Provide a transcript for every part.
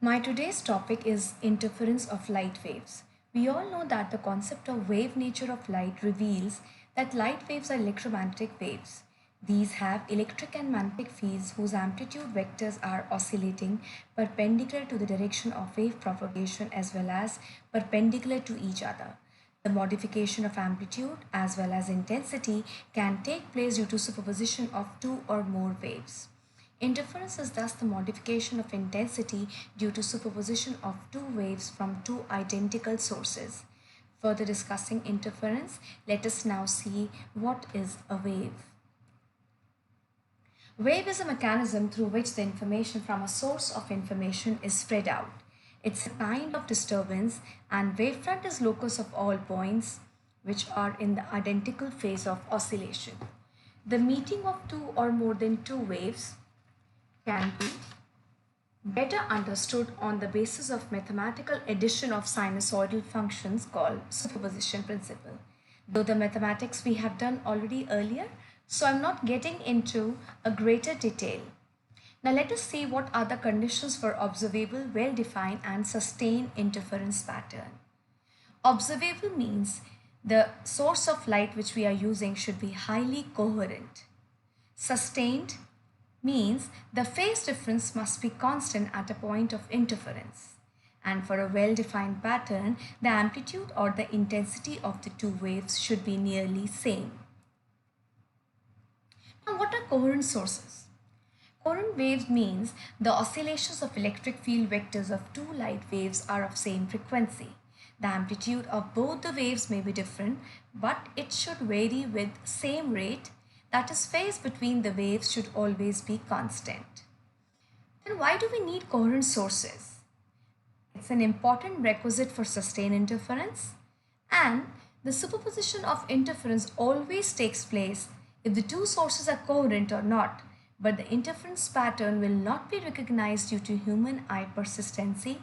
My today's topic is interference of light waves. We all know that the concept of wave nature of light reveals that light waves are electromagnetic waves. These have electric and magnetic fields whose amplitude vectors are oscillating perpendicular to the direction of wave propagation as well as perpendicular to each other. The modification of amplitude as well as intensity can take place due to superposition of two or more waves. Interference is thus the modification of intensity due to superposition of two waves from two identical sources. Further discussing interference, let us now see what is a wave. Wave is a mechanism through which the information from a source of information is spread out. It's a kind of disturbance, and wavefront is locus of all points which are in the identical phase of oscillation. The meeting of two or more than two waves can be better understood on the basis of mathematical addition of sinusoidal functions called superposition principle. Though the mathematics we have done already earlier, so I'm not getting into a greater detail. Now let us see what are the conditions for observable, well-defined and sustained interference pattern. Observable means the source of light which we are using should be highly coherent. Sustained means the phase difference must be constant at a point of interference. And for a well-defined pattern, the amplitude or the intensity of the two waves should be nearly same. Now, what are coherent sources? Coherent waves means the oscillations of electric field vectors of two light waves are of same frequency. The amplitude of both the waves may be different, but it should vary with same rate. That is, phase between the waves should always be constant. Then why do we need coherent sources? It's an important requisite for sustained interference, and the superposition of interference always takes place if the two sources are coherent or not, but the interference pattern will not be recognized due to human eye persistency,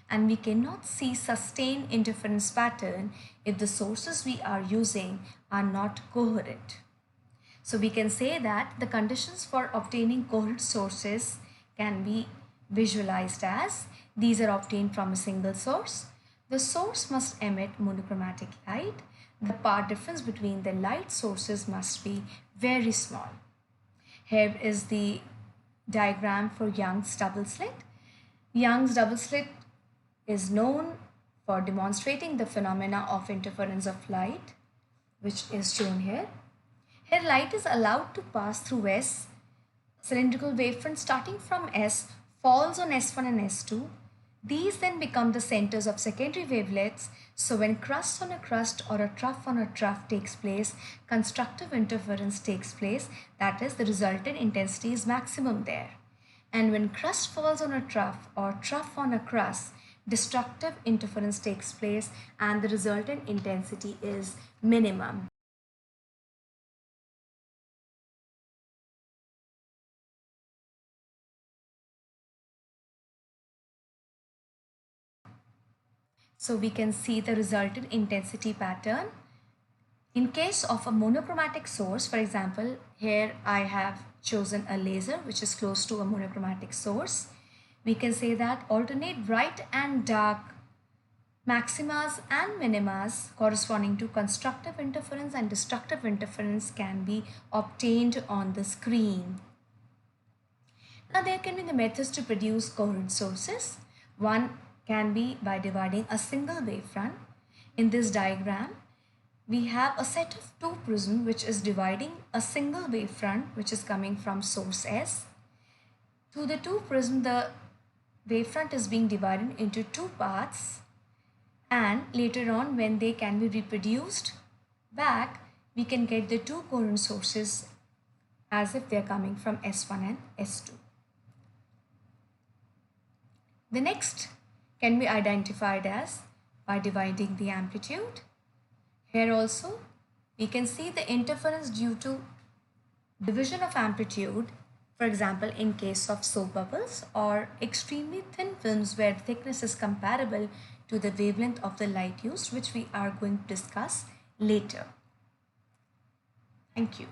and we cannot see sustained interference pattern if the sources we are using are not coherent. So we can say that the conditions for obtaining coherent sources can be visualized as these are obtained from a single source. The source must emit monochromatic light. The path difference between the light sources must be very small. Here is the diagram for Young's double slit. Young's double slit is known for demonstrating the phenomena of interference of light, which is shown here. Here light is allowed to pass through S. Cylindrical wavefront starting from S falls on S1 and S2. These then become the centers of secondary wavelets. So when crust on a crust or a trough on a trough takes place, constructive interference takes place. That is, the resultant intensity is maximum there. And when crust falls on a trough or trough on a crust, destructive interference takes place and the resultant intensity is minimum. So we can see the resultant intensity pattern. In case of a monochromatic source, for example, here I have chosen a laser which is close to a monochromatic source. We can say that alternate bright and dark maximas and minimas corresponding to constructive interference and destructive interference can be obtained on the screen. Now there can be the methods to produce coherent sources. One can be by dividing a single wavefront. In this diagram, we have a set of two prisms which is dividing a single wavefront which is coming from source S. To the two prisms, the wavefront is being divided into two parts, and later on when they can be reproduced back, we can get the two coherent sources as if they are coming from S1 and S2. The next can be identified as by dividing the amplitude. Here also we can see the interference due to division of amplitude, for example in case of soap bubbles or extremely thin films where thickness is comparable to the wavelength of the light used, which we are going to discuss later. Thank you.